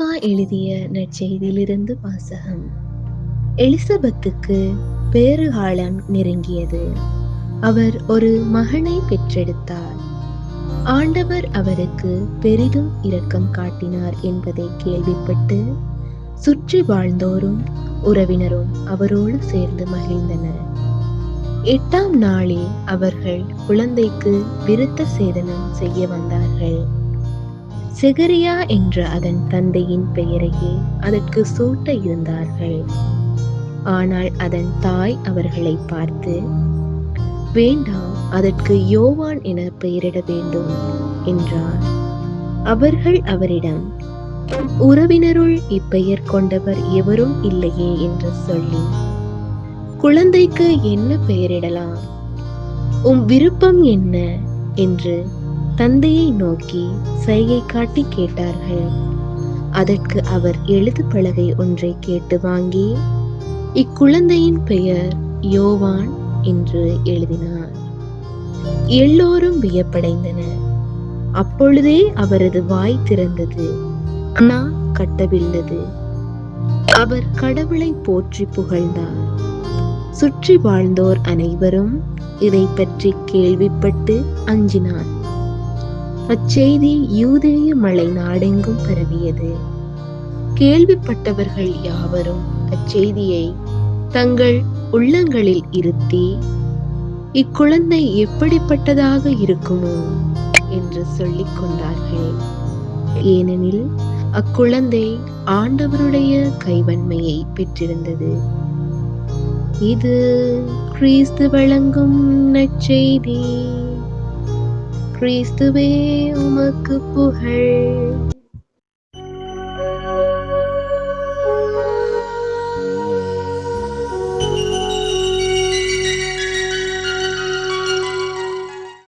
லூக்கா எழுதிய நற்செய்தியிலிருந்து வாசகம். எலிசபெத்துக்கு பேறுகாலம் நெருங்கியது. அவர் ஒரு மகனை பெற்றெடுத்தார். ஆண்டவர் அவருக்கு பெரிதும் இரக்கம் காட்டினார் என்பதை கேள்விப்பட்டு சுற்றி வாழ்ந்தோரும் உறவினரும் அவரோடு சேர்ந்து மகிழ்ந்தனர். 8ஆம் நாளில் அவர்கள் குழந்தைக்கு விருத்த சேதனம் செய்ய வந்தார்கள். செகரியா என்ற அதன் தந்தையின் பெயரையே அதற்கு சூட்ட இருந்தார்கள். ஆனால் அதன் தாய் அவர்களை பார்த்து, வேண்டாம், அதற்கு யோவான் என பெயரிட வேண்டும் என்றார். அவர்கள் அவரிடம், உறவினருள் இப்பெயர் கொண்டவர் எவரும் இல்லையே என்று சொல்லி, குழந்தைக்கு என்ன பெயரிடலாம், உம் விருப்பம் என்ன என்று தந்தையை நோக்கி சைகை காட்டி கேட்டார்கள். அதற்கு அவர் எழுது பலகை ஒன்றை கேட்டு வாங்கி, இக்குழந்தையின் பெயர் யோவான் என்று எழுதினார். எல்லோரும் வியப்படைந்தனர். அப்பொழுதே அவரது வாய் திறந்தது, நா கட்டவில்லது. அவர் கடவுளை போற்றி புகழ்ந்தார். சுற்றி வாழ்ந்தோர் அனைவரும் இதை பற்றி கேள்விப்பட்டு அஞ்சினார். அச்செய்தி யூதேய மலை நாடெங்கும் பரவியது. கேள்விப்பட்டவர்கள் யாவரும் அச்செய்தியை தங்கள் உள்ளங்களில் இருத்தி, இக்குழந்தை எப்படிப்பட்டதாக இருக்குமோ என்று சொல்லிக் கொண்டார்கள். ஏனெனில் அக்குழந்தை ஆண்டவருடைய கைவன்மையை பெற்றிருந்தது. இது கிறிஸ்து வழங்கும் நற்செய்தி. கிறிஸ்துவே உமக்கு புகழ்.